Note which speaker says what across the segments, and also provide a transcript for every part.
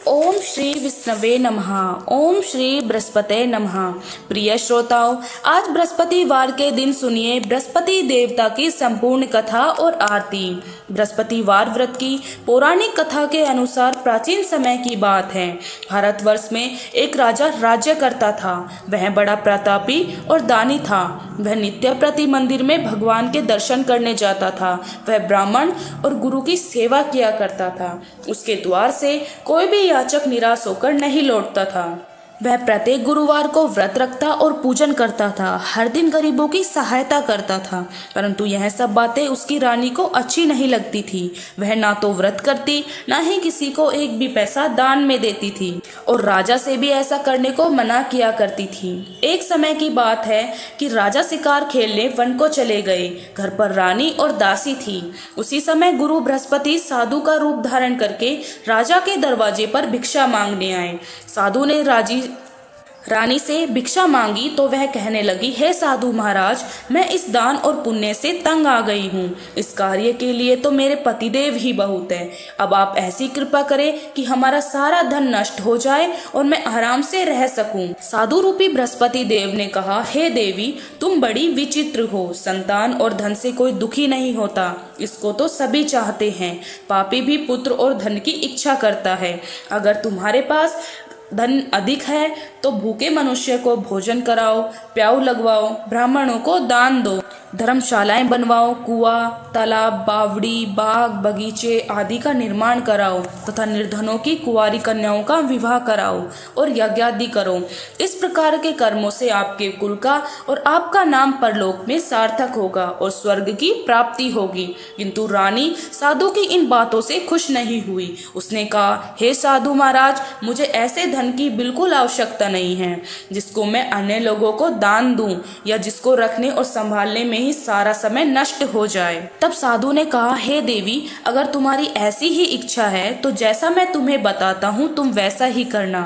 Speaker 1: ओम श्री विष्णवे नमः। ओम श्री बृहस्पते नमः। प्रिय श्रोताओं, आज बृहस्पतिवार के दिन सुनिए बृहस्पति देवता की संपूर्ण कथा और आरती। बृहस्पतिवार व्रत की पौराणिक कथा के अनुसार प्राचीन समय की बात है। भारतवर्ष में एक राजा राज्य करता था। वह बड़ा प्रतापी और दानी था। वह नित्य प्रति मंदिर में भगवान के दर्शन करने जाता था। वह ब्राह्मण और गुरु की सेवा किया करता था। उसके द्वार से कोई भी याचक निराश होकर नहीं लौटता था। वह प्रत्येक गुरुवार को व्रत रखता और पूजन करता था। हर दिन गरीबों की सहायता करता था, परंतु यह सब बातें उसकी रानी को अच्छी नहीं लगती थी। वह ना तो व्रत करती, ना ही किसी को एक भी पैसा दान में देती थी और राजा से भी ऐसा करने को मना किया करती थी। एक समय की बात है कि राजा शिकार खेलने वन को चले गए। घर पर रानी और दासी थी। उसी समय गुरु बृहस्पति साधु का रूप धारण करके राजा के दरवाजे पर भिक्षा मांगने आए। साधु ने रानी से भिक्षा मांगी तो वह कहने लगी, हे साधु महाराज, मैं इस दान और पुण्य से तंग आ गई हूँ। इस कार्य के लिए तो मेरे पतिदेव ही बहुत है। अब आप ऐसी कृपा करें कि हमारा सारा धन नष्ट हो जाए और मैं आराम से रह सकूं। साधु रूपी बृहस्पति देव ने कहा, हे देवी, तुम बड़ी विचित्र हो। संतान और धन से कोई दुखी नहीं होता, इसको तो सभी चाहते हैं। पापी भी पुत्र और धन की इच्छा करता है। अगर तुम्हारे पास धन अधिक है तो भूखे मनुष्य को भोजन कराओ, प्याऊ लगवाओ, ब्राह्मणों को दान दो, धर्मशालाएं बनवाओ, कुआं, तालाब, बावड़ी, बाग, बगीचे आदि का निर्माण कराओ तथा निर्धनों की कुंवारी कन्याओं का विवाह कराओ और यज्ञ आदि करो। इस प्रकार के कर्मों से आपके कुल का और आपका नाम परलोक में सार्थक होगा और स्वर्ग की प्राप्ति होगी। किंतु रानी साधु की इन बातों से खुश नहीं हुई। उसने कहा, हे साधु महाराज, मुझे ऐसे धन की बिल्कुल आवश्यकता नहीं है जिसको मैं अन्य लोगों को दान दूं या जिसको रखने और संभालने में ही सारा समय नष्ट हो जाए। तब साधु ने कहा, हे देवी, अगर तुम्हारी ऐसी ही इच्छा है तो जैसा मैं तुम्हें बताता हूँ तुम वैसा ही करना।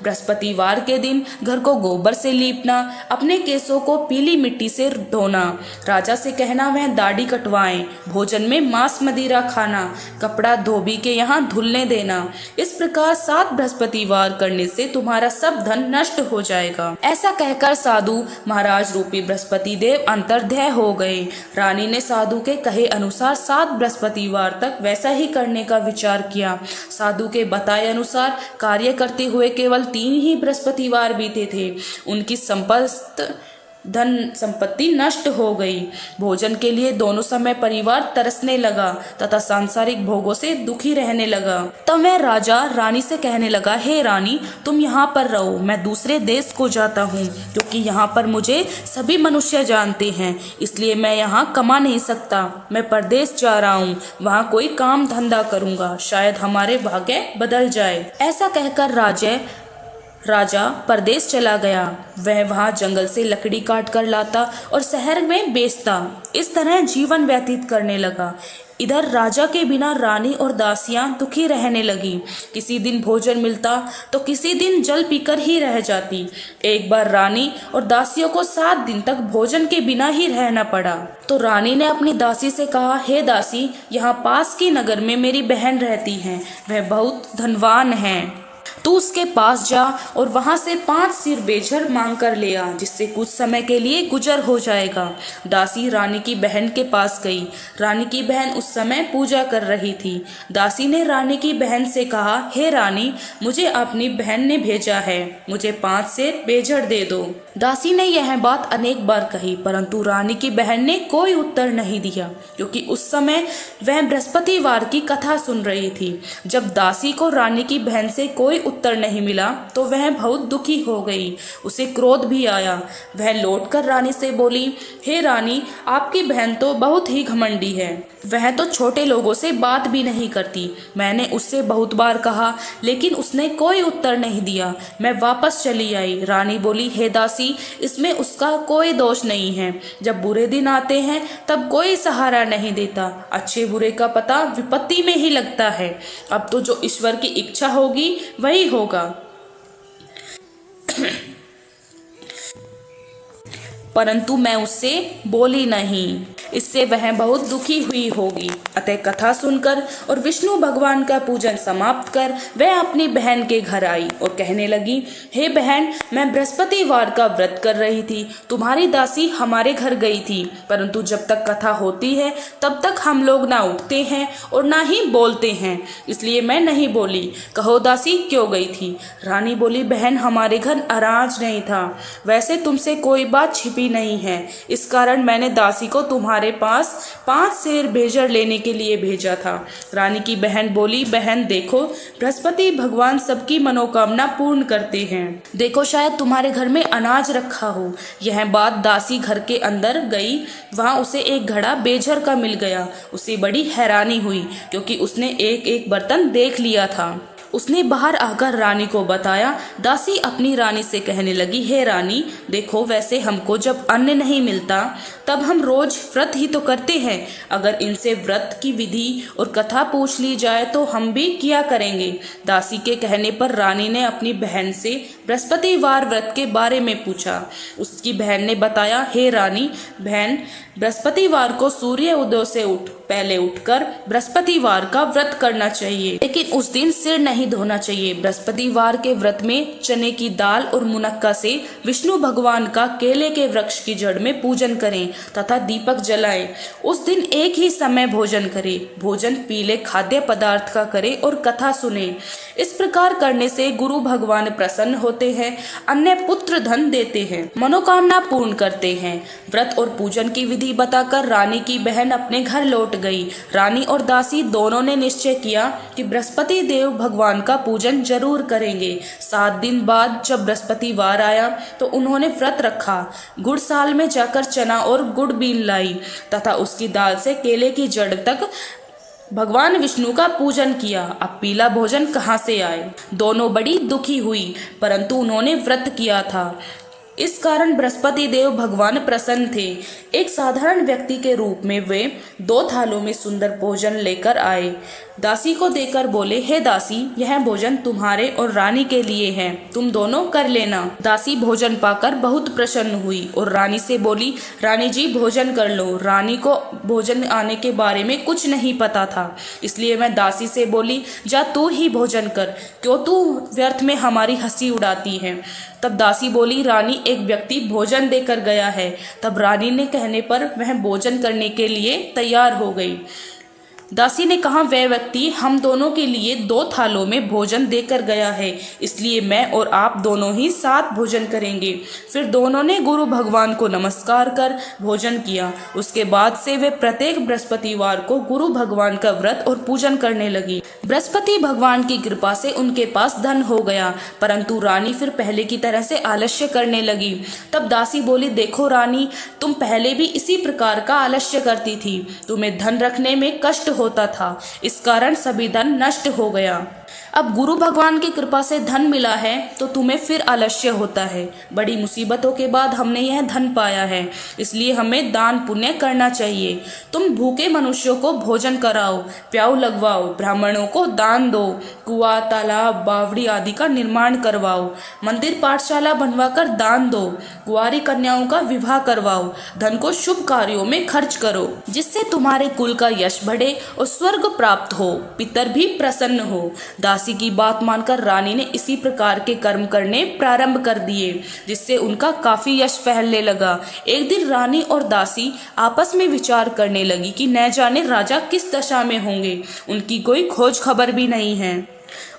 Speaker 1: बृहस्पतिवार के दिन घर को गोबर से लीपना, अपने केसों को पीली मिट्टी से धोना, राजा से कहना वह दाढ़ी कटवाएं, भोजन में मांस मदिरा खाना, कपड़ा धोबी के यहाँ धुलने देना। इस प्रकार 7 बृहस्पतिवार करने से तुम्हारा सब धन नष्ट हो जाएगा। ऐसा कहकर साधु महाराज रूपी बृहस्पति देव अंतर्ध्याय हो गए। रानी ने साधु के कहे अनुसार 7 बृहस्पतिवार तक वैसा ही करने का विचार किया। साधु के बताए अनुसार कार्य करते हुए केवल 3 ही बृहस्पतिवार बीते थे। उनकी धन संपत्ति नष्ट हो गई। भोजन के लिए दोनों समय परिवार तरसने लगा तथा सांसारिक भोगों से दुखी रहने लगा। तब वह राजा रानी से कहने लगा, हे रानी, तुम यहाँ पर रहो, मैं दूसरे देश को जाता हूँ, क्योंकि यहाँ पर मुझे सभी मनुष्य जानते हैं, इसलिए मैं यहाँ कमा नहीं सकता। मैं परदेश जा रहा हूँ, वहाँ कोई काम धंधा करूँगा, शायद हमारे भाग्य बदल जाए। ऐसा कहकर राजा परदेश चला गया। वह वहां जंगल से लकड़ी काट कर लाता और शहर में बेचता। इस तरह जीवन व्यतीत करने लगा। इधर राजा के बिना रानी और दासियां दुखी रहने लगी। किसी दिन भोजन मिलता तो किसी दिन जल पीकर ही रह जाती। एक बार रानी और दासियों को 7 दिन तक भोजन के बिना ही रहना पड़ा। तो रानी ने अपनी दासी से कहा, हे दासी, यहाँ पास की नगर में मेरी बहन रहती है, वह बहुत धनवान है, तू उसके पास जा और वहां से 5 सिर बेझर मांग कर ले आ, जिससे कुछ समय के लिए गुजर हो जाएगा। दासी रानी की बहन के पास गई। रानी की बहन उस समय पूजा कर रही थी। दासी ने रानी की बहन से कहा, हे रानी, मुझे अपनी बहन ने भेजा है, मुझे 5 सिर बेझर दे दो। दासी ने यह बात अनेक बार कही, परंतु रानी की बहन ने कोई उत्तर नहीं दिया, क्योंकि उस समय वह बृहस्पतिवार की कथा सुन रही थी। जब दासी को रानी की बहन से कोई उत्तर नहीं मिला तो वह बहुत दुखी हो गई। उसे क्रोध भी आया। वह लौटकर रानी से बोली, हे रानी, आपकी बहन तो बहुत ही घमंडी है, वह तो छोटे लोगों से बात भी नहीं करती। मैंने उससे बहुत बार कहा, लेकिन उसने कोई उत्तर नहीं दिया। मैं वापस चली आई। रानी बोली, हे दासी, इसमें उसका कोई दोष नहीं है। जब बुरे दिन आते हैं तब कोई सहारा नहीं देता। अच्छे बुरे का पता विपत्ति में ही लगता है। अब तो जो ईश्वर की इच्छा होगी वही होगा। परंतु मैं उससे बोली नहीं। इससे वह बहुत दुखी हुई होगी। अतः कथा सुनकर और विष्णु भगवान का पूजन समाप्त कर वह अपनी बहन के घर आई और कहने लगी, हे बहन, मैं बृहस्पतिवार का व्रत कर रही थी। तुम्हारी दासी हमारे घर गई थी, परंतु जब तक कथा होती है तब तक हम लोग ना उठते हैं और ना ही बोलते हैं, इसलिए मैं नहीं बोली। कहो दासी, क्यों गई थी? रानी बोली, बहन, हमारे घर अनाज नहीं था। वैसे तुमसे कोई बात छिपी नहीं है, इस कारण मैंने दासी को तुम्हारे पास 5 सेर भेजर लेने के लिए भेजा था। रानी की बहन बोली, बहन देखो, बृहस्पति भगवान सबकी मनोकामना पूर्ण करते हैं। देखो, शायद तुम्हारे घर में अनाज रखा हो। यह बात दासी घर के अंदर गई, वहां उसे एक घड़ा बेझर का मिल गया। उसे बड़ी हैरानी हुई क्योंकि उसने एक एक बर्तन देख लिया था। उसने बाहर आकर रानी को बताया। दासी अपनी रानी से कहने लगी, हे रानी, देखो, वैसे हमको जब अन्न नहीं मिलता तब हम रोज व्रत ही तो करते हैं। अगर इनसे व्रत की विधि और कथा पूछ ली जाए तो हम भी किया करेंगे। दासी के कहने पर रानी ने अपनी बहन से बृहस्पतिवार व्रत के बारे में पूछा। उसकी बहन ने बताया, हे रानी, बहन, बृहस्पतिवार को सूर्य उदय से पहले उठकर बृहस्पतिवार का व्रत करना चाहिए, लेकिन उस दिन सिर नहीं धोना चाहिए। बृहस्पतिवार के व्रत में चने की दाल और मुनक्का से विष्णु भगवान का केले के वृक्ष की जड़ में पूजन करें तथा दीपक जलाएं। उस दिन एक ही समय भोजन करें। भोजन पीले खाद्य पदार्थ का करें और कथा सुने। इस प्रकार करने से गुरु भगवान प्रसन्न होते हैं, अन्य पुत्र धन देते हैं, मनोकामना पूर्ण करते हैं। व्रत और पूजन की विधि बताकर रानी की बहन अपने घर लौट गई। रानी और दासी दोनों ने निश्चय किया कि बृहस्पति देव भगवान का पूजन जरूर करेंगे। 7 दिन बाद जब बृहस्पतिवार आया तो उन्होंने व्रत रखा। गुड़साल में जाकर चना और गुड़ बीन लाई तथा उसकी दाल से केले की जड़ तक भगवान विष्णु का पूजन किया। अब पीला भोजन कहाँ से आए? दोनों बड़ी दुखी हुई, परंतु उन्होंने व्रत किया था, इस कारण बृहस्पति देव भगवान प्रसन्न थे। एक साधारण व्यक्ति के रूप में वे 2 थालों में सुंदर भोजन लेकर आए। दासी को देकर बोले, हे दासी, यह भोजन तुम्हारे और रानी के लिए है, तुम दोनों कर लेना। दासी भोजन पाकर बहुत प्रसन्न हुई और रानी से बोली, रानी जी, भोजन कर लो। रानी को भोजन आने के बारे में कुछ नहीं पता था, इसलिए मैं दासी से बोली, जा तू ही भोजन कर, क्यों तू व्यर्थ में हमारी हंसी उड़ाती है। तब दासी बोली, रानी, एक व्यक्ति भोजन देकर गया है। तब रानी ने कहने पर वह भोजन करने के लिए तैयार हो गई। दासी ने कहा, वह व्यक्ति हम दोनों के लिए 2 थालों में भोजन देकर गया है, इसलिए मैं और आप दोनों ही साथ भोजन करेंगे। फिर दोनों ने गुरु भगवान को नमस्कार कर भोजन किया। उसके बाद से वे प्रत्येक बृहस्पतिवार को गुरु भगवान का व्रत और पूजन करने लगी। बृहस्पति भगवान की कृपा से उनके पास धन हो गया, परंतु रानी फिर पहले की तरह से आलस्य करने लगी। तब दासी बोली, देखो रानी, तुम पहले भी इसी प्रकार का आलस्य करती थी। तुम्हें धन रखने में कष्ट होता था, इस कारण सभी धन नष्ट हो गया। अब गुरु भगवान की कृपा से धन मिला है तो तुम्हें फिर आलस्य होता है। बड़ी मुसीबतों के बाद हमने यह धन पाया है, इसलिए हमें दान पुण्य करना चाहिए। तुम भूखे मनुष्यों को भोजन कराओ, प्याऊ लगवाओ, ब्राह्मणों को दान दो, कुआं, तालाब, बावड़ी आदि का निर्माण करवाओ, मंदिर पाठशाला बनवाकर दान दो, कुंवारी कन्याओं का विवाह करवाओ, धन को शुभ कार्यों में खर्च करो, जिससे तुम्हारे कुल का यश बढ़े और स्वर्ग प्राप्त हो, पितर भी प्रसन्न हो। दासी की बात मानकर रानी ने इसी प्रकार के कर्म करने प्रारंभ कर दिए, जिससे उनका काफी यश फैलने लगा। एक दिन रानी और दासी आपस में विचार करने लगी कि न जाने राजा किस दशा में होंगे, उनकी कोई खोज खबर भी नहीं है।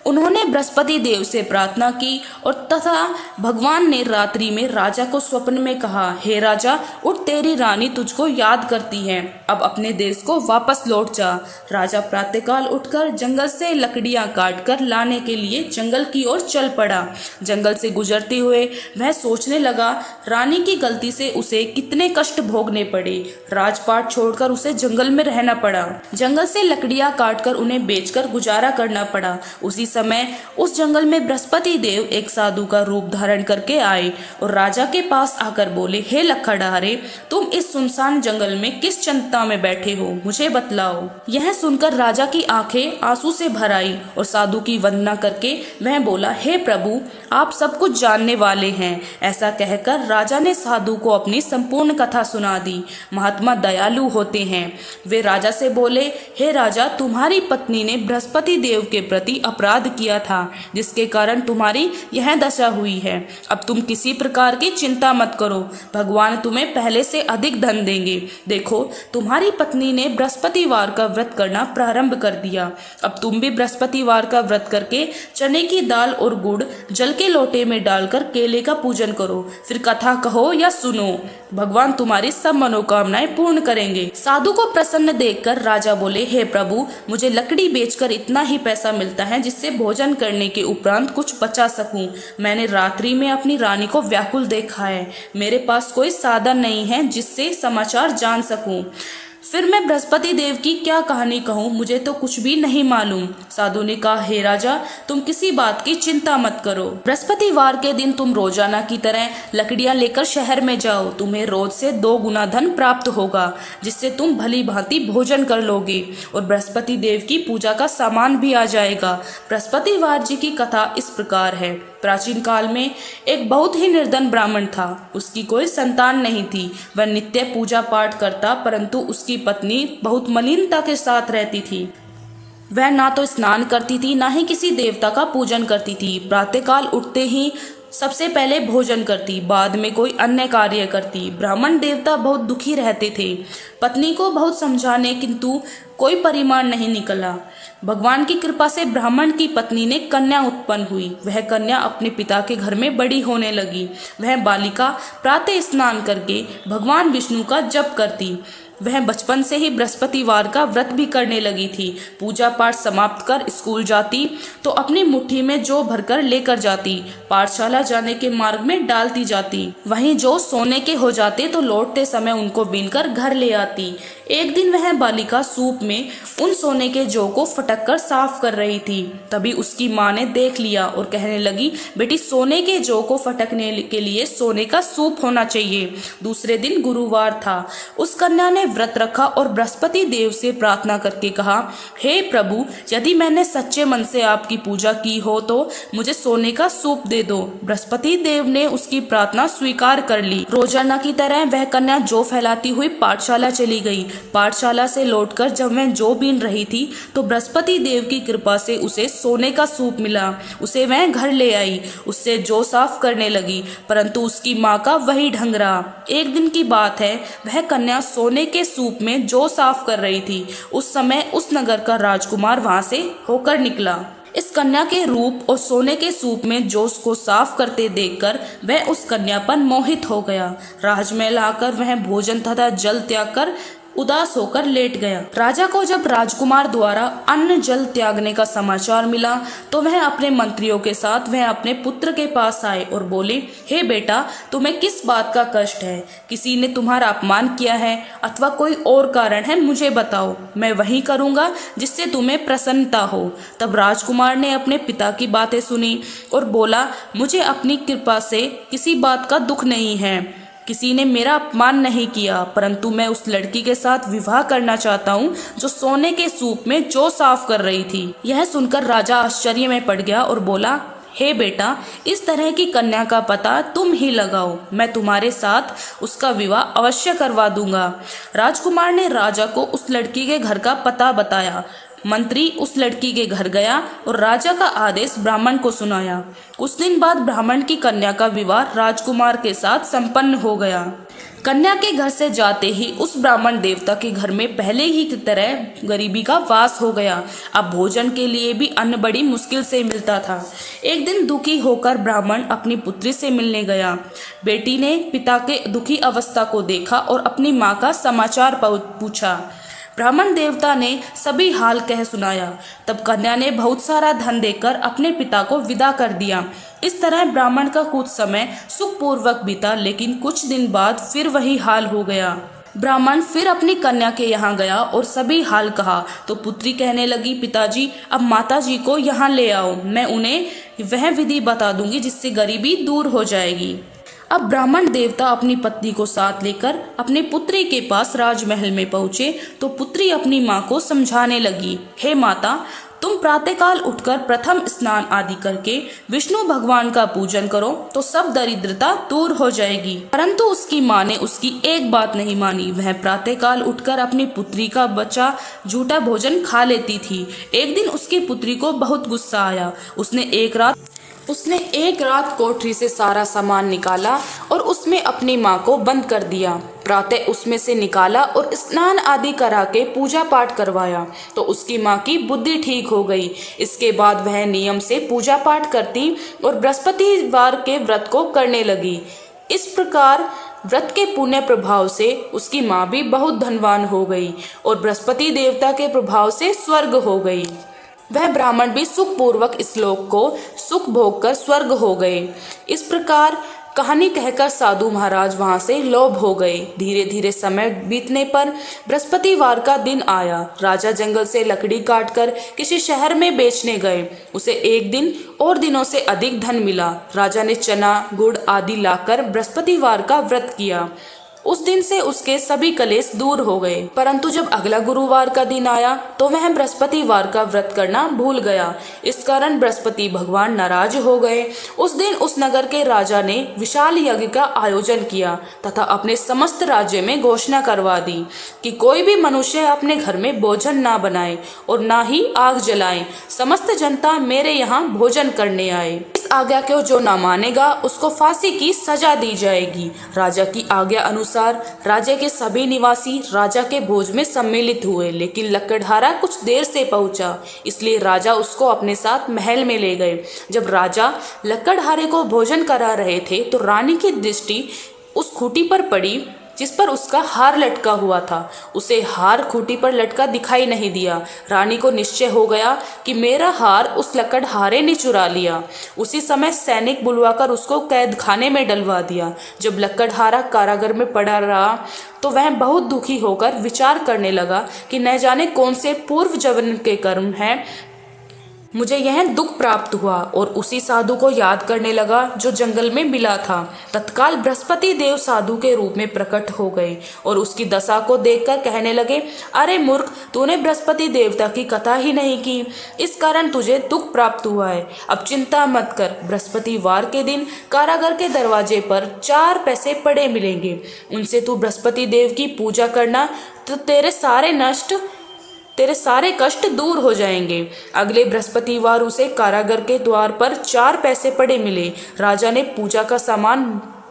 Speaker 1: उन्होंने बृहस्पति देव से प्रार्थना की और तथा भगवान ने रात्रि में राजा को स्वप्न में कहा, हे राजा, उठ, तेरी रानी तुझको याद करती है, अब अपने देश को वापस लौट जा। राजा प्रातःकाल उठकर जंगल से लकड़ियां काटकर लाने के लिए जंगल की ओर चल पड़ा। जंगल से गुजरते हुए वह सोचने लगा, रानी की गलती से उसे कितने कष्ट भोगने पड़े। राजपाट छोड़कर उसे जंगल में रहना पड़ा। जंगल से लकड़ियां काटकर उन्हें बेचकर गुजारा करना पड़ा। उसी समय उस जंगल में बृहस्पति देव एक साधु का रूप धारण करके आए और राजा के पास आकर बोले, हे लखड़हारे, तुम इस सुनसान जंगल में किस चिंता में बैठे हो, मुझे बतलाओ। यह सुनकर राजा की आंखें आंसू से भर आई और साधु की वंदना करके वह बोला, हे प्रभु, आप सब कुछ जानने वाले हैं। ऐसा कहकर राजा ने साधु को अपनी संपूर्ण कथा सुना दी। महात्मा दयालु होते हैं। वे राजा से बोले, हे राजा, तुम्हारी पत्नी ने बृहस्पति देव के प्रति अपराध किया था, जिसके कारण तुम्हारी यह दशा हुई है। अब तुम किसी प्रकार की चिंता मत करो, भगवान तुम्हें पहले से अधिक धन देंगे। देखो, तुम्हारी पत्नी ने बृहस्पतिवार का व्रत करना प्रारंभ कर दिया। अब तुम भी बृहस्पतिवार का व्रत करके चने की दाल और गुड़ जल के लोटे में डालकर केले का पूजन करो, फिर कथा कहो या सुनो, भगवान तुम्हारी सब मनोकामनाएं पूर्ण करेंगे। साधु को प्रसन्न देखकर राजा बोले, हे प्रभु, मुझे लकड़ी बेचकर इतना ही पैसा मिलता है जिससे भोजन करने के उपरांत कुछ बचा सकूं। मैंने रात्रि में अपनी रानी को व्याकुल देखा है। मेरे पास कोई साधन नहीं है जिससे समाचार जान सकूं। फिर मैं बृहस्पति देव की क्या कहानी कहूँ, मुझे तो कुछ भी नहीं मालूम। साधु ने कहा, हे राजा, तुम किसी बात की चिंता मत करो। बृहस्पतिवार के दिन तुम रोजाना की तरह लकड़ियां लेकर शहर में जाओ। तुम्हें रोज से 2 गुना धन प्राप्त होगा, जिससे तुम भली भांति भोजन कर लोगे और बृहस्पति देव की पूजा का सामान भी आ जाएगा। बृहस्पतिवार जी की कथा इस प्रकार है। प्राचीन काल में एक बहुत ही निर्धन ब्राह्मण था। उसकी कोई संतान नहीं थी। वह नित्य पूजा पाठ करता, परंतु उसकी पत्नी बहुत मलिनता के साथ रहती थी। वह ना तो स्नान करती थी, ना ही किसी देवता का पूजन करती थी। प्रातःकाल उठते ही सबसे पहले भोजन करती, बाद में कोई अन्य कार्य करती। ब्राह्मण देवता बहुत दुखी रहते थे। पत्नी को बहुत समझाने किंतु कोई परिमाण नहीं निकला। भगवान की कृपा से ब्राह्मण की पत्नी ने कन्या उत्पन्न हुई। वह कन्या अपने पिता के घर में बड़ी होने लगी। वह बालिका प्रातः स्नान करके भगवान विष्णु का जप करती। वह बचपन से ही बृहस्पतिवार का व्रत भी करने लगी थी। पूजा पाठ समाप्त कर स्कूल जाती तो अपनी मुट्ठी में जौ भरकर लेकर जाती। पाठशाला जाने के मार्ग में डालती जाती। वहीं जो सोने के हो जाते तो लौटते समय उनको बीनकर घर ले आती। एक दिन वह बालिका सूप में उन सोने के जौ को फटक कर साफ कर रही थी। तभी उसकी माँ ने देख लिया और कहने लगी, बेटी, सोने के जौ को फटकने के लिए सोने का सूप होना चाहिए। दूसरे दिन गुरुवार था। उस कन्या ने व्रत रखा और बृहस्पति देव से प्रार्थना करके कहा, हे प्रभु, यदि मैंने सच्चे मन से आपकी पूजा की हो तो मुझे सोने का सूप दे दो। बृहस्पति देव ने उसकी प्रार्थना स्वीकार कर ली। रोजाना की तरह वह कन्या जौ फैलाती हुई पाठशाला चली गई। पाठशाला से लौटकर जब वह जौ बीन रही थी तो बृहस्पति देव की कृपा से उसे सोने का सूप मिला। उसे वह घर ले आई, उससे जौ साफ करने लगी, परंतु उसकी माँ का वही ढंग रहा। एक दिन की बात है, वह कन्या सोने के सूप में जौ साफ कर रही थी। उस समय उस नगर का राजकुमार वहां से होकर निकला। इस कन्या के रूप और सोने के सूप में जौ को साफ करते देखकर वह उस कन्या पर मोहित हो गया। राजमहल आकर वह भोजन तथा जल त्याग कर उदास होकर लेट गया। राजा को जब राजकुमार द्वारा अन्न जल त्यागने का समाचार मिला तो वह अपने मंत्रियों के साथ वह अपने पुत्र के पास आए और बोले, हे बेटा, तुम्हें किस बात का कष्ट है? किसी ने तुम्हारा अपमान किया है अथवा कोई और कारण है? मुझे बताओ, मैं वही करूंगा जिससे तुम्हें प्रसन्नता हो। तब राजकुमार ने अपने पिता की बातें सुनी और बोला, मुझे अपनी कृपा से किसी बात का दुख नहीं है। किसी ने मेरा अपमान नहीं किया, परंतु मैं उस लड़की के साथ विवाह करना चाहता हूँ जो सोने के सूप में जौ साफ कर रही थी। यह सुनकर राजा आश्चर्य में पड़ गया और बोला, हे बेटा, इस तरह की कन्या का पता तुम ही लगाओ। मैं तुम्हारे साथ उसका विवाह अवश्य करवा दूंगा। राजकुमार ने राजा को उस लड़की के घर का पता बताया। मंत्री उस लड़की के घर गया और राजा का आदेश ब्राह्मण को सुनाया। कुछ दिन बाद ब्राह्मण की कन्या का विवाह राजकुमार के साथ संपन्न हो गया। कन्या के घर से जाते ही उस ब्राह्मण देवता के घर में पहले ही की तरह गरीबी का वास हो गया। अब भोजन के लिए भी अन्न बड़ी मुश्किल से मिलता था। एक दिन दुखी होकर ब्राह्मण अपनी पुत्री से मिलने गया। बेटी ने पिता के दुखी अवस्था को देखा और अपनी माँ का समाचार पूछा। ब्राह्मण देवता ने सभी हाल कह सुनाया। तब कन्या ने बहुत सारा धन देकर अपने पिता को विदा कर दिया। इस तरह ब्राह्मण का कुछ समय सुखपूर्वक बीता, लेकिन कुछ दिन बाद फिर वही हाल हो गया। ब्राह्मण फिर अपनी कन्या के यहाँ गया और सभी हाल कहा तो पुत्री कहने लगी, पिताजी अब माता जी को यहाँ ले आओ, मैं उन्हें वह विधि बता दूंगी जिससे गरीबी दूर हो जाएगी। अब ब्राह्मण देवता अपनी पत्नी को साथ लेकर अपने पुत्री के पास राजमहल में पहुंचे तो पुत्री अपनी माँ को समझाने लगी, हे माता, तुम प्रातःकाल उठकर प्रथम स्नान आदि करके विष्णु भगवान का पूजन करो तो सब दरिद्रता दूर हो जाएगी। परंतु उसकी माँ ने उसकी एक बात नहीं मानी। वह प्रातःकाल उठकर अपनी पुत्री का बचा झूठा भोजन खा लेती थी। एक दिन उसकी पुत्री को बहुत गुस्सा आया। उसने एक रात कोठरी से सारा सामान निकाला और उसमें अपनी माँ को बंद कर दिया। प्रातः उसमें से निकाला और स्नान आदि करा के पूजा पाठ करवाया तो उसकी माँ की बुद्धि ठीक हो गई। इसके बाद वह नियम से पूजा पाठ करती और बृहस्पतिवार के व्रत को करने लगी। इस प्रकार व्रत के पुण्य प्रभाव से उसकी माँ भी बहुत धनवान हो गई और बृहस्पति देवता के प्रभाव से स्वर्ग हो गई। वह ब्राह्मण भी सुखपूर्वक इस लोक को सुख भोग कर स्वर्ग हो गए। इस प्रकार कहानी कहकर साधु महाराज वहां से लोभ हो गए। धीरे धीरे समय बीतने पर बृहस्पतिवार का दिन आया। राजा जंगल से लकड़ी काटकर किसी शहर में बेचने गए। उसे एक दिन और दिनों से अधिक धन मिला। राजा ने चना गुड़ आदि लाकर बृहस्पतिवार का व्रत किया। उस दिन से उसके सभी कलेश दूर हो गए। परंतु जब अगला गुरुवार का दिन आया तो वह बृहस्पतिवार का व्रत करना भूल गया। इस कारण बृहस्पति भगवान नाराज हो गए। उस दिन उस नगर के राजा ने विशाल यज्ञ का आयोजन किया तथा अपने समस्त राज्य में घोषणा करवा दी कि कोई भी मनुष्य अपने घर में भोजन ना बनाए और ना ही आग जलाए। समस्त जनता मेरे यहाँ भोजन करने आए। इस आज्ञा को जो ना मानेगा उसको फांसी की सजा दी जाएगी। राजा की आज्ञा अनुसार राज्य के सभी निवासी राजा के भोज में सम्मिलित हुए, लेकिन लकड़हारा कुछ देर से पहुंचा, इसलिए राजा उसको अपने साथ महल में ले गए। जब राजा लकड़हारे को भोजन करा रहे थे तो रानी की दृष्टि उस खूंटी पर पड़ी जिस पर उसका हार लटका हुआ था। उसे हार खूंटी पर लटका दिखाई नहीं दिया। रानी को निश्चय हो गया कि मेरा हार उस लकड़हारे ने चुरा लिया। उसी समय सैनिक बुलवाकर उसको कैद खाने में डलवा दिया। जब लकड़हारा कारागार में पड़ा रहा तो वह बहुत दुखी होकर विचार करने लगा कि न जाने कौन से पूर्व जन्म के कर्म हैं मुझे यह दुख प्राप्त हुआ, और उसी साधु को याद करने लगा जो जंगल में मिला था। तत्काल बृहस्पति देव साधु के रूप में प्रकट हो गए और उसकी दशा को देखकर कहने लगे, अरे मूर्ख, तूने बृहस्पति देवता की कथा ही नहीं की, इस कारण तुझे दुख प्राप्त हुआ है। अब चिंता मत कर, बृहस्पतिवार के दिन कारागार के दरवाजे पर 4 पैसे पड़े मिलेंगे। उनसे तू बृहस्पति देव की पूजा करना तो तेरे सारे कष्ट दूर हो जाएंगे। अगले बृहस्पतिवार उसे कारागार के द्वार पर 4 पैसे पड़े मिले। राजा ने पूजा का सामान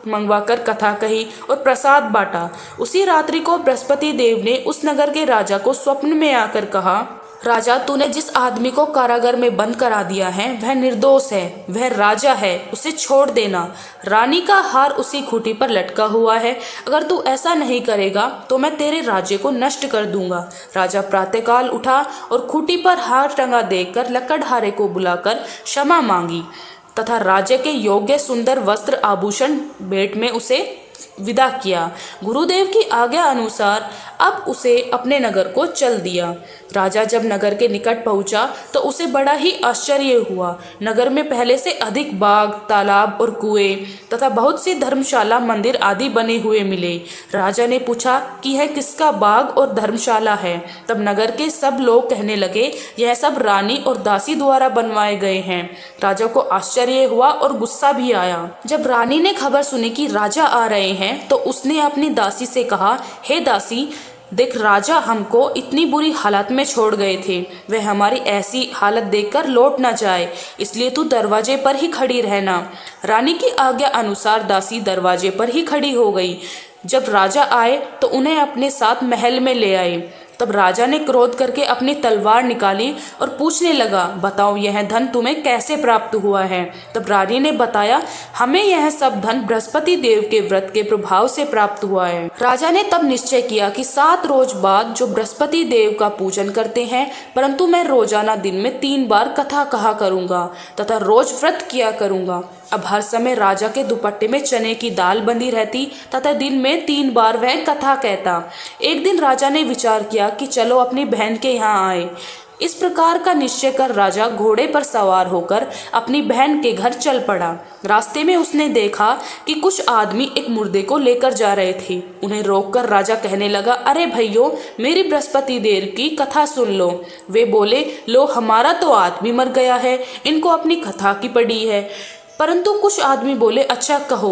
Speaker 1: मंगवाकर कथा कही और प्रसाद बांटा। उसी रात्रि को बृहस्पति देव ने उस नगर के राजा को स्वप्न में आकर कहा, राजा, तूने जिस आदमी को कारागार में बंद करा दिया है वह निर्दोष है, वह राजा है, उसे छोड़ देना। रानी का हार उसी खूंटी पर लटका हुआ है। अगर तू ऐसा नहीं करेगा तो मैं तेरे राज्य को नष्ट कर दूंगा। राजा प्रातःकाल उठा और खूंटी पर हार टंगा देखकर लकड़हारे को बुलाकर क्षमा मांगी तथा राज्य के योग्य सुंदर वस्त्र आभूषण भेंट में उसे विदा किया। गुरुदेव की आज्ञा अनुसार अब उसे अपने नगर को चल दिया। राजा जब नगर के निकट पहुंचा तो उसे बड़ा ही आश्चर्य हुआ। नगर में पहले से अधिक बाग, तालाब और कुएं तथा बहुत सी धर्मशाला, मंदिर आदि बने हुए मिले। राजा ने पूछा कि यह किसका बाग और धर्मशाला है। तब नगर के सब लोग कहने लगे, यह सब रानी और दासी द्वारा बनवाए गए हैं। राजा को आश्चर्य हुआ और गुस्सा भी आया। जब रानी ने खबर सुनी कि राजा आ रहे हैं तो उसने अपनी दासी से कहा, हे दासी, देख, राजा हमको इतनी बुरी हालत में छोड़ गए थे, वह हमारी ऐसी हालत देखकर लौट ना जाए, इसलिए तू दरवाजे पर ही खड़ी रहना। रानी की आज्ञा अनुसार दासी दरवाजे पर ही खड़ी हो गई। जब राजा आए तो उन्हें अपने साथ महल में ले आए। तब राजा ने क्रोध करके अपनी तलवार निकाली और पूछने लगा, बताओ यह धन तुम्हें कैसे प्राप्त हुआ है। तब रानी ने बताया, हमें यह सब धन बृहस्पति देव के व्रत के प्रभाव से प्राप्त हुआ है। राजा ने तब निश्चय किया कि 7 रोज बाद जो बृहस्पति देव का पूजन करते हैं, परंतु मैं रोजाना दिन में 3 बार कथा कहा करूंगा तथा रोज व्रत किया करूंगा। अब हर समय राजा के दुपट्टे में चने की दाल बंधी रहती तथा दिन में 3 बार वह कथा कहता। एक दिन राजा ने विचार किया कि चलो अपनी बहन के यहाँ आए। इस प्रकार का निश्चय कर राजा घोड़े पर सवार होकर अपनी बहन के घर चल पड़ा। रास्ते में उसने देखा कि कुछ आदमी एक मुर्दे को लेकर जा रहे थे। उन्हें रोककर राजा कहने लगा, अरे भैयों, मेरी बृहस्पति देव की कथा सुन लो। वे बोले, लो हमारा तो आदमी मर गया है, इनको अपनी कथा की पड़ी है। परंतु कुछ आदमी बोले, अच्छा कहो,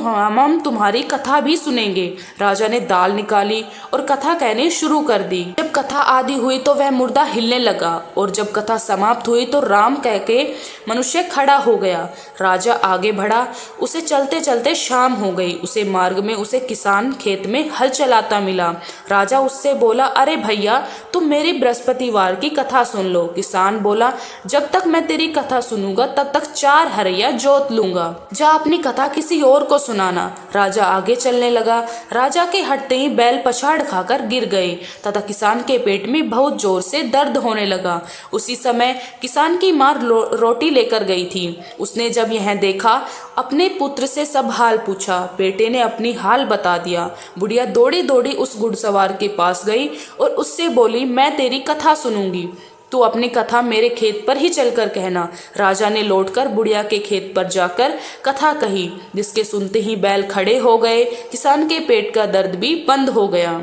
Speaker 1: हम तुम्हारी कथा भी सुनेंगे। राजा ने दाल निकाली और कथा कहनी शुरू कर दी। जब कथा आदि हुई तो वह मुर्दा हिलने लगा और जब कथा समाप्त हुई तो राम कह के मनुष्य खड़ा हो गया। राजा आगे बढ़ा। उसे चलते चलते शाम हो गई। उसे मार्ग में उसे किसान खेत में हल चलाता मिला। राजा उससे बोला, अरे भैया, तुम मेरी बृहस्पतिवार की कथा सुन लो। किसान बोला, जब तक मैं तेरी कथा सुनूंगा तब तक 4 हरैया जोत लूंगा। जा अपनी कथा किसी और को सुनाना। राजा आगे चलने लगा। राजा के हटते ही बैल पछाड़ खाकर गिर गए तथा किसान के पेट में बहुत जोर से दर्द होने लगा। उसी समय किसान की मां रोटी लेकर गई थी। उसने जब यह देखा, अपने पुत्र से सब हाल पूछा। बेटे ने अपनी हाल बता दिया। बुढ़िया दौड़ी दौड़ी उस घुड़सवार के पास गई और उससे बोली, मैं तेरी कथा सुनूंगी, तू अपनी कथा मेरे खेत पर ही चलकर कहना। राजा ने लौटकर बुढ़िया के खेत पर जाकर कथा कही, जिसके सुनते ही बैल खड़े हो गए। किसान के पेट का दर्द भी बंद हो गया।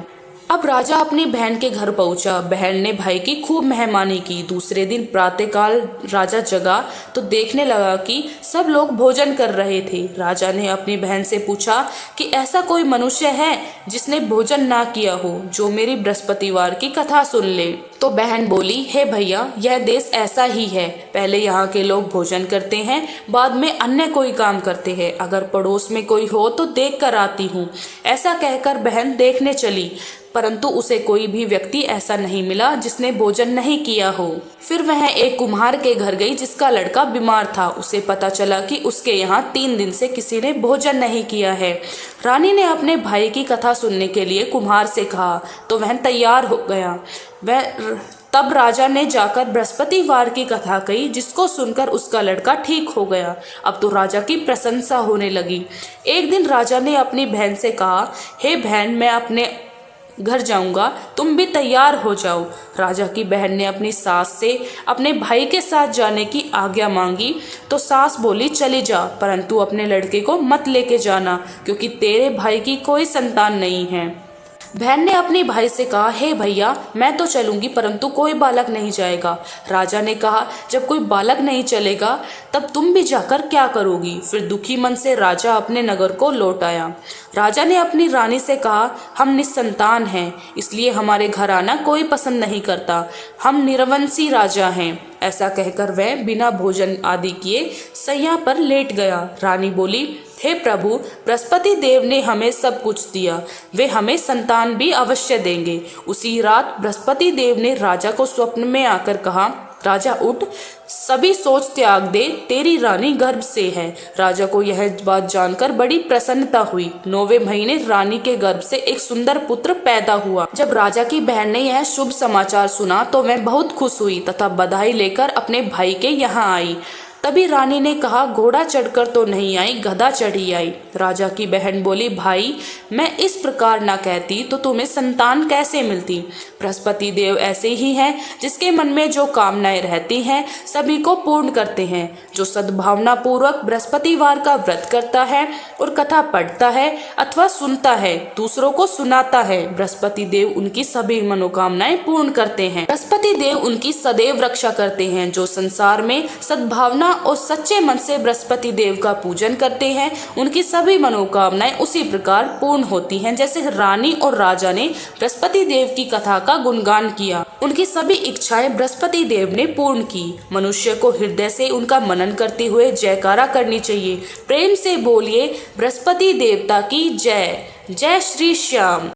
Speaker 1: अब राजा अपनी बहन के घर पहुंचा। बहन ने भाई की खूब मेहमानी की। दूसरे दिन प्रातःकाल राजा जगा तो देखने लगा कि सब लोग भोजन कर रहे थे। राजा ने अपनी बहन से पूछा कि ऐसा कोई मनुष्य है जिसने भोजन ना किया हो, जो मेरी बृहस्पतिवार की कथा सुन ले। तो बहन बोली, हे भैया, यह देश ऐसा ही है। पहले यहाँ के लोग भोजन करते हैं, बाद में अन्य कोई काम करते हैं। अगर पड़ोस में कोई हो तो देख कर आती हूँ। ऐसा कहकर बहन देखने चली, परंतु उसे कोई भी व्यक्ति ऐसा नहीं मिला जिसने भोजन नहीं किया हो। फिर वह एक कुम्हार के घर गई जिसका लड़का बीमार था। उसे पता चला कि उसके यहाँ 3 दिन से किसी ने भोजन नहीं किया है। रानी ने अपने भाई की कथा सुनने के लिए कुम्हार से कहा तो वह तैयार हो गया। तब राजा ने जाकर बृहस्पतिवार की कथा कही, जिसको सुनकर उसका लड़का ठीक हो गया। अब तो राजा की प्रशंसा होने लगी। एक दिन राजा ने अपनी बहन से कहा, हे बहन, मैं अपने घर जाऊंगा, तुम भी तैयार हो जाओ। राजा की बहन ने अपनी सास से अपने भाई के साथ जाने की आज्ञा मांगी तो सास बोली, चली जा, परंतु अपने लड़के को मत लेके जाना, क्योंकि तेरे भाई की कोई संतान नहीं है। बहन ने अपने भाई से कहा, हे भैया, मैं तो चलूंगी, परंतु कोई बालक नहीं जाएगा। राजा ने कहा, जब कोई बालक नहीं चलेगा तब तुम भी जाकर क्या करोगी। फिर दुखी मन से राजा अपने नगर को लौट आया। राजा ने अपनी रानी से कहा, हम निसंतान हैं, इसलिए हमारे घर आना कोई पसंद नहीं करता। हम निरवंशी राजा हैं। ऐसा कहकर वह बिना भोजन आदि किए सैया पर लेट गया। रानी बोली, हे प्रभु, बृहस्पति देव ने हमें सब कुछ दिया, वे हमें संतान भी अवश्य देंगे। उसी रात बृहस्पति देव ने राजा को स्वप्न में आकर कहा, राजा उठ, सभी सोच त्याग दे, तेरी रानी गर्भ से है। राजा को यह बात जानकर बड़ी प्रसन्नता हुई। 9वें महीने रानी के गर्भ से एक सुंदर पुत्र पैदा हुआ। जब राजा की बहन ने यह शुभ समाचार सुना तो वह बहुत खुश हुई तथा बधाई लेकर अपने भाई के यहाँ आई। तभी रानी ने कहा, घोड़ा चढ़कर तो नहीं आई, गधा चढ़ी आई। राजा की बहन बोली, भाई, मैं इस प्रकार ना कहती तो तुम्हें संतान कैसे मिलती। बृहस्पति देव ऐसे ही हैं, जिसके मन में जो कामनाएं रहती हैं सभी को पूर्ण करते हैं। जो सद्भावना पूर्वक बृहस्पतिवार का व्रत करता है और कथा पढ़ता है अथवा सुनता है, दूसरों को सुनाता है, बृहस्पति देव उनकी सभी मनोकामनाएं पूर्ण करते हैं। बृहस्पति देव उनकी सदैव रक्षा करते हैं। जो संसार में सद्भावना और सच्चे मन से बृहस्पति देव का पूजन करते हैं, उनकी सभी मनोकामनाएं उसी प्रकार पूर्ण होती हैं जैसे रानी और राजा ने बृहस्पति देव की कथा का गुणगान किया। उनकी सभी इच्छाएं बृहस्पति देव ने पूर्ण की। मनुष्य को हृदय से उनका मनन करते हुए जयकारा करनी चाहिए। प्रेम से बोलिए, बृहस्पति देवता की जय। जय श्री श्याम।